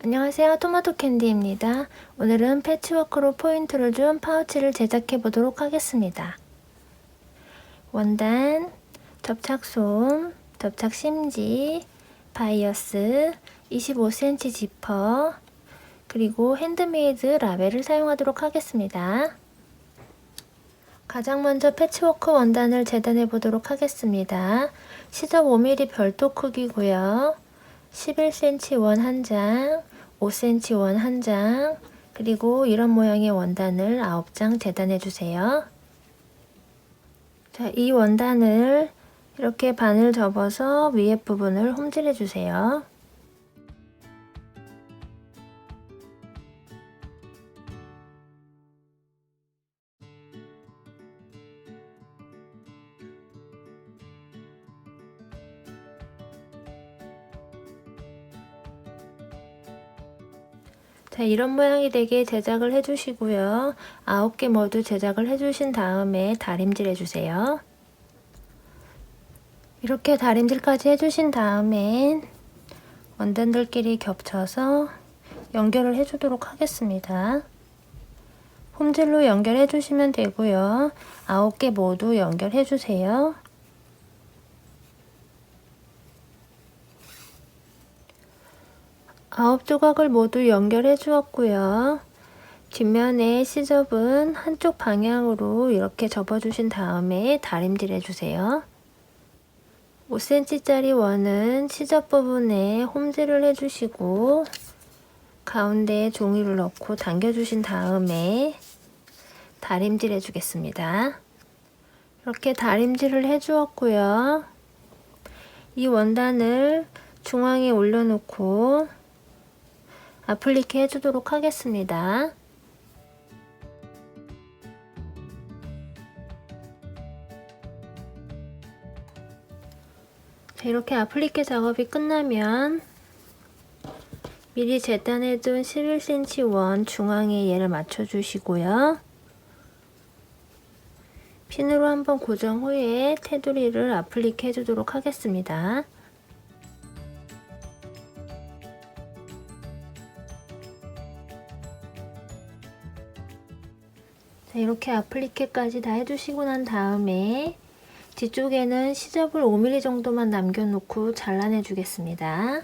안녕하세요, 토마토 캔디입니다. 오늘은 패치워크로 포인트를 준 파우치를 제작해 보도록 하겠습니다. 원단, 접착솜, 접착심지, 바이어스, 25cm 지퍼, 그리고 핸드메이드 라벨을 사용하도록 하겠습니다. 가장 먼저 패치워크 원단을 재단해 보도록 하겠습니다. 시접 5mm 별도 크기고요. 11cm 원 한 장, 5cm 원 한 장, 그리고 이런 모양의 원단을 9장 재단해 주세요. 자, 이 원단을 이렇게 반을 접어서 위에 부분을 홈질해 주세요. 자, 이런 모양이 되게 제작을 해주시고요. 9개 모두 제작을 해주신 다음에 다림질 해주세요. 이렇게 다림질까지 해주신 다음엔 원단들끼리 겹쳐서 연결을 해주도록 하겠습니다. 홈질로 연결해 주시면 되고요. 9개 모두 연결해 주세요. 아홉 조각을 모두 연결해 주었고요. 뒷면에 시접은 한쪽 방향으로 이렇게 접어 주신 다음에 다림질 해주세요. 5cm짜리 원은 시접 부분에 홈질을 해주시고 가운데에 종이를 넣고 당겨주신 다음에 다림질 해주겠습니다. 이렇게 다림질을 해주었고요. 이 원단을 중앙에 올려놓고 아플리케 해주도록 하겠습니다. 자, 이렇게 아플리케 작업이 끝나면 미리 재단해둔 11cm 원 중앙에 얘를 맞춰주시고요. 핀으로 한번 고정 후에 테두리를 아플리케 해주도록 하겠습니다. 자, 이렇게 아플리케까지 다 해주시고 난 다음에 뒤쪽에는 시접을 5mm 정도만 남겨놓고 잘라내 주겠습니다.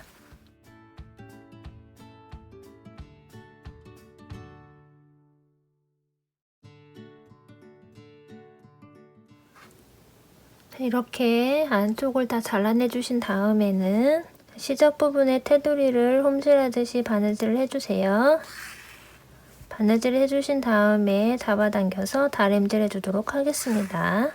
이렇게 안쪽을 다 잘라내 주신 다음에는 시접 부분에 테두리를 홈질하듯이 바느질을 해주세요. 바느질 해주신 다음에 잡아당겨서 다림질 해주도록 하겠습니다.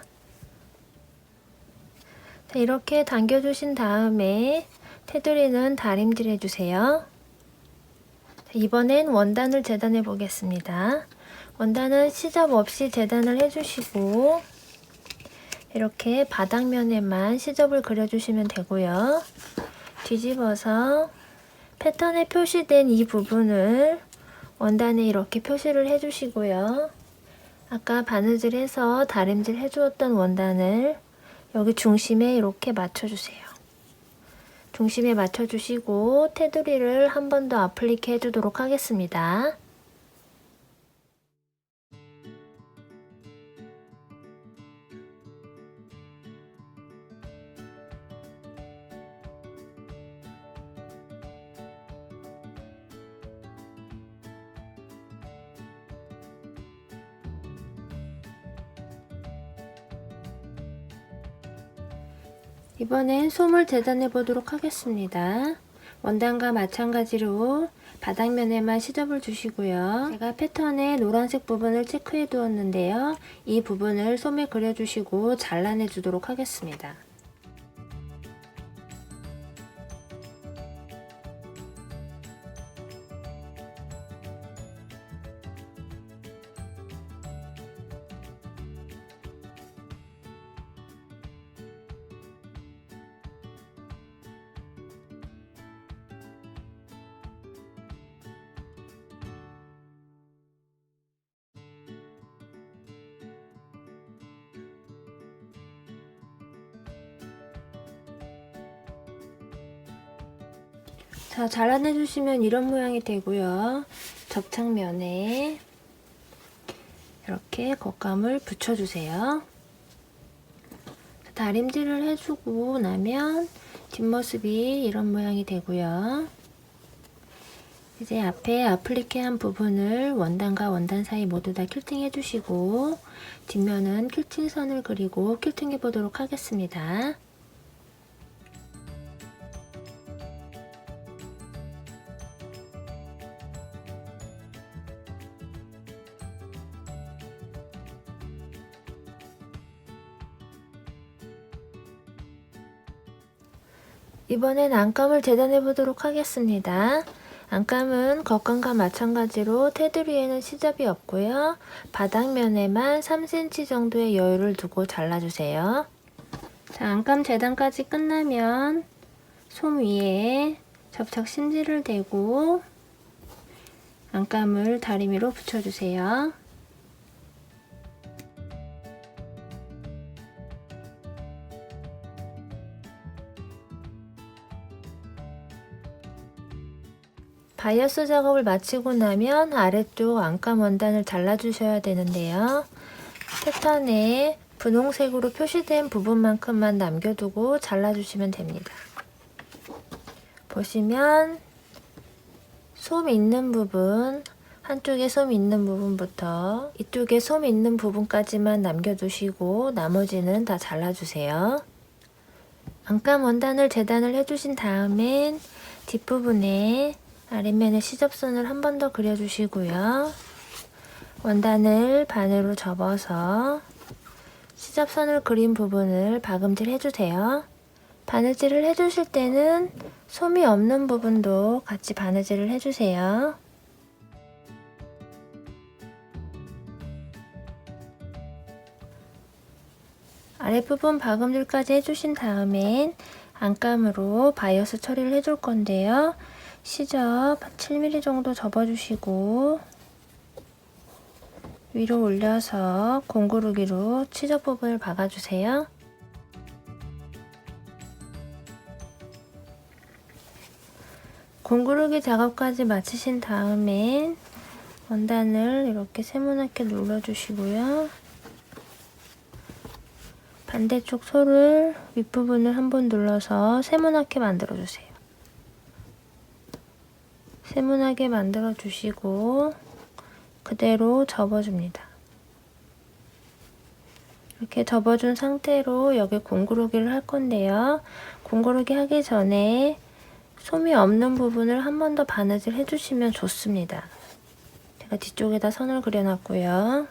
자, 이렇게 당겨주신 다음에 테두리는 다림질 해주세요. 이번엔 원단을 재단해 보겠습니다. 원단은 시접 없이 재단을 해주시고 이렇게 바닥면에만 시접을 그려주시면 되고요. 뒤집어서 패턴에 표시된 이 부분을 원단에 이렇게 표시를 해주시고요. 아까 바느질해서 다림질 해주었던 원단을 여기 중심에 이렇게 맞춰주세요. 중심에 맞춰주시고 테두리를 한 번 더 아플리케 해주도록 하겠습니다. 이번엔 솜을 재단해 보도록 하겠습니다. 원단과 마찬가지로 바닥면에만 시접을 주시고요. 제가 패턴의 노란색 부분을 체크해 두었는데요. 이 부분을 솜에 그려주시고 잘라내 주도록 하겠습니다. 자, 잘라내주시면 이런 모양이 되고요. 접착면에 이렇게 겉감을 붙여주세요. 다림질을 해주고 나면 뒷모습이 이런 모양이 되고요. 이제 앞에 아플리케한 부분을 원단과 원단 사이 모두 다 퀼팅 해주시고 뒷면은 퀼팅선을 그리고 퀼팅해 보도록 하겠습니다. 이번엔 안감을 재단해 보도록 하겠습니다. 안감은 겉감과 마찬가지로 테두리에는 시접이 없고요. 바닥면에만 3cm 정도의 여유를 두고 잘라주세요. 자, 안감 재단까지 끝나면 솜 위에 접착 심지를 대고 안감을 다리미로 붙여주세요. 바이어스 작업을 마치고 나면 아래쪽 안감 원단을 잘라주셔야 되는데요. 패턴에 분홍색으로 표시된 부분만큼만 남겨두고 잘라주시면 됩니다. 보시면 솜 있는 부분, 한쪽에 솜 있는 부분부터 이쪽에 솜 있는 부분까지만 남겨두시고 나머지는 다 잘라주세요. 안감 원단을 재단을 해주신 다음엔 뒷부분에 아랫면에 시접선을 한 번 더 그려주시고요. 원단을 반으로 접어서 시접선을 그린 부분을 박음질 해주세요. 바느질을 해주실 때는 솜이 없는 부분도 같이 바느질을 해주세요. 아랫부분 박음질까지 해주신 다음엔 안감으로 바이어스 처리를 해줄 건데요. 시접 7mm 정도 접어주시고 위로 올려서 공구르기로 치접 부분을 박아주세요. 공구르기 작업까지 마치신 다음엔 원단을 이렇게 세모나게 눌러주시고요. 반대쪽 솔을 윗부분을 한번 눌러서 세모나게 만들어주세요. 세모나게 만들어 주시고 그대로 접어줍니다. 이렇게 접어준 상태로 여기 공구르기를 할 건데요. 공구르기 하기 전에 솜이 없는 부분을 한 번 더 바느질 해주시면 좋습니다. 제가 뒤쪽에다 선을 그려놨고요.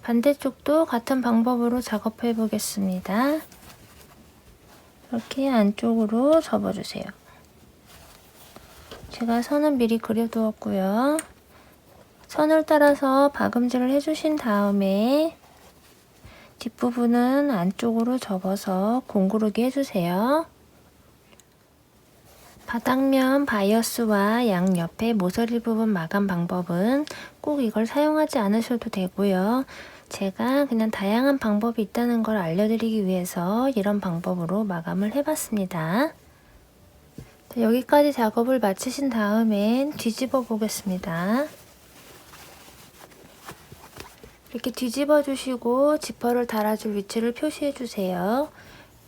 반대쪽도 같은 방법으로 작업해 보겠습니다. 이렇게 안쪽으로 접어주세요. 제가 선은 미리 그려두었고요. 선을 따라서 박음질을 해주신 다음에 뒷부분은 안쪽으로 접어서 공구르기 해주세요. 바닥면 바이어스와 양옆에 모서리 부분 마감 방법은 꼭 이걸 사용하지 않으셔도 되고요. 제가 그냥 다양한 방법이 있다는 걸 알려드리기 위해서 이런 방법으로 마감을 해봤습니다. 여기까지 작업을 마치신 다음엔 뒤집어 보겠습니다. 이렇게 뒤집어 주시고 지퍼를 달아줄 위치를 표시해 주세요.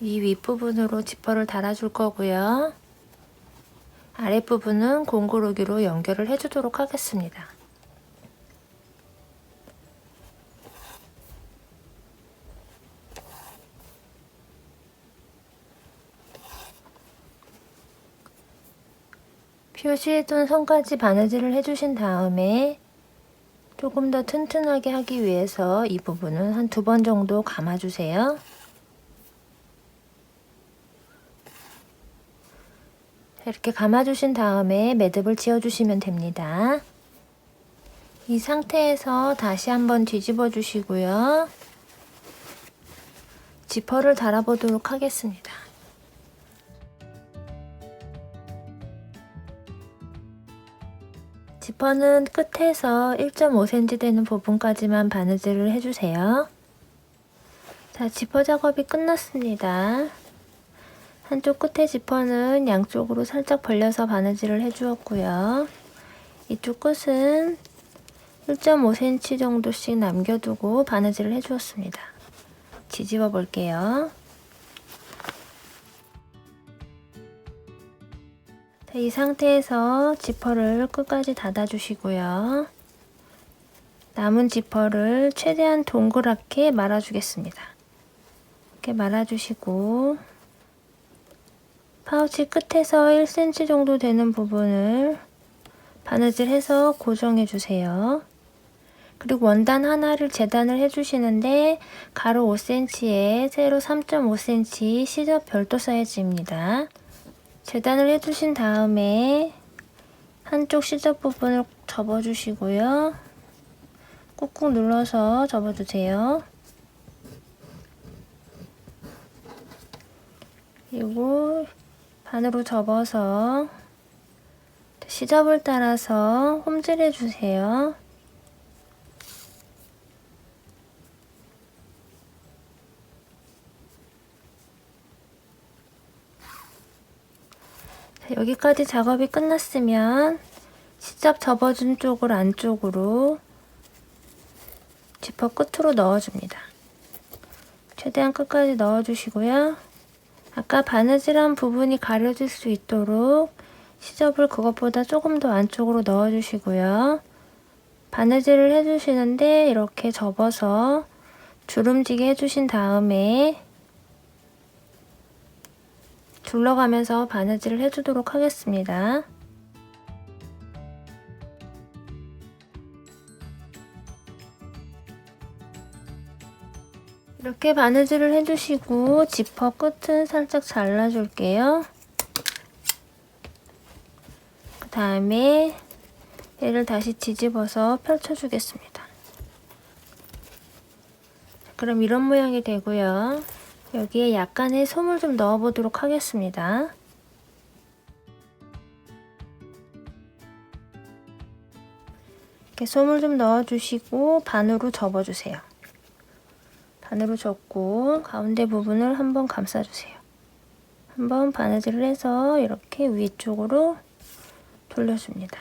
이 윗부분으로 지퍼를 달아줄 거고요. 아랫부분은 공구르기로 연결을 해주도록 하겠습니다. 표시해둔 선까지 바느질을 해주신 다음에 조금 더 튼튼하게 하기 위해서 이 부분은 한 2번 정도 감아주세요. 이렇게 감아주신 다음에 매듭을 지어주시면 됩니다. 이 상태에서 다시 한번 뒤집어 주시고요. 지퍼를 달아보도록 하겠습니다. 지퍼는 끝에서 1.5cm 되는 부분까지만 바느질을 해주세요. 자, 지퍼 작업이 끝났습니다. 한쪽 끝에 지퍼는 양쪽으로 살짝 벌려서 바느질을 해주었고요. 이쪽 끝은 1.5cm 정도씩 남겨두고 바느질을 해주었습니다. 뒤집어 볼게요. 자, 이 상태에서 지퍼를 끝까지 닫아주시고요. 남은 지퍼를 최대한 동그랗게 말아주겠습니다. 이렇게 말아주시고 파우치 끝에서 1cm 정도 되는 부분을 바느질해서 고정해주세요. 그리고 원단 하나를 재단을 해주시는데 가로 5cm에 세로 3.5cm 시접 별도 사이즈입니다. 재단을 해주신 다음에 한쪽 시접 부분을 접어주시고요. 꾹꾹 눌러서 접어주세요. 그리고 반으로 접어서 시접을 따라서 홈질해 주세요. 여기까지 작업이 끝났으면 시접 접어준 쪽을 안쪽으로 지퍼 끝으로 넣어줍니다. 최대한 끝까지 넣어주시고요. 아까 바느질한 부분이 가려질 수 있도록 시접을 그것보다 조금 더 안쪽으로 넣어주시고요. 바느질을 해주시는데 이렇게 접어서 주름지게 해주신 다음에 둘러가면서 바느질을 해주도록 하겠습니다. 이렇게 바느질을 해주시고 지퍼 끝은 살짝 잘라줄게요. 그 다음에 얘를 다시 뒤집어서 펼쳐주겠습니다. 그럼 이런 모양이 되고요. 여기에 약간의 솜을 좀 넣어보도록 하겠습니다. 이렇게 솜을 좀 넣어주시고 반으로 접어주세요. 반으로 접고 가운데 부분을 한번 감싸주세요. 한번 바느질을 해서 이렇게 위쪽으로 돌려줍니다.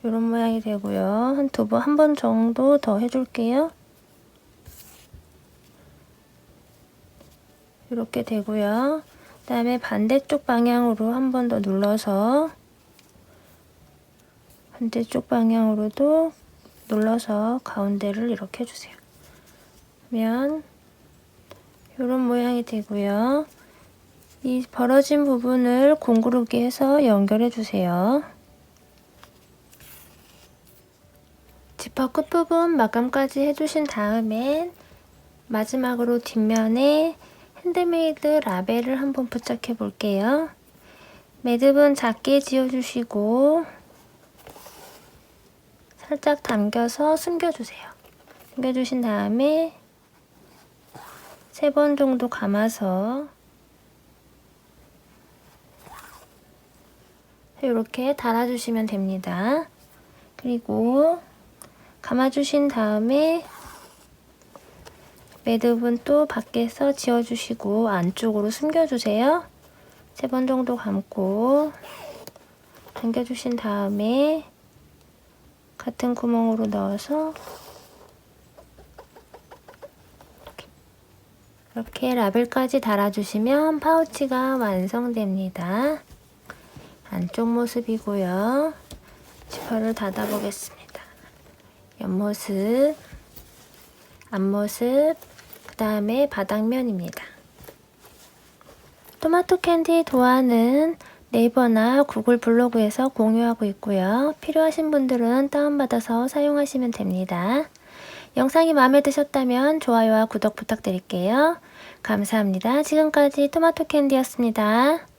이런 모양이 되고요. 한 번 정도 더 해줄게요. 이렇게 되고요. 그 다음에 반대쪽 방향으로 한 번 더 눌러서 반대쪽 방향으로도 눌러서 가운데를 이렇게 해주세요. 그러면 이런 모양이 되고요. 이 벌어진 부분을 공구르기 해서 연결해 주세요. 지퍼 끝부분 마감까지 해주신 다음엔 마지막으로 뒷면에 핸드메이드 라벨을 한번 부착해 볼게요. 매듭은 작게 지어주시고 살짝 당겨서 숨겨주세요. 숨겨주신 다음에 3번 정도 감아서 이렇게 달아주시면 됩니다. 그리고 감아주신 다음에 매듭은 또 밖에서 지어주시고 안쪽으로 숨겨주세요. 3번 정도 감고 당겨주신 다음에 같은 구멍으로 넣어서 이렇게 라벨까지 달아주시면 파우치가 완성됩니다. 안쪽 모습이고요. 지퍼를 닫아 보겠습니다. 옆모습, 앞모습, 그 다음에 바닥면입니다. 토마토 캔디 도안은 네이버나 구글 블로그에서 공유하고 있고요. 필요하신 분들은 다운받아서 사용하시면 됩니다. 영상이 마음에 드셨다면 좋아요와 구독 부탁드릴게요. 감사합니다. 지금까지 토마토 캔디였습니다.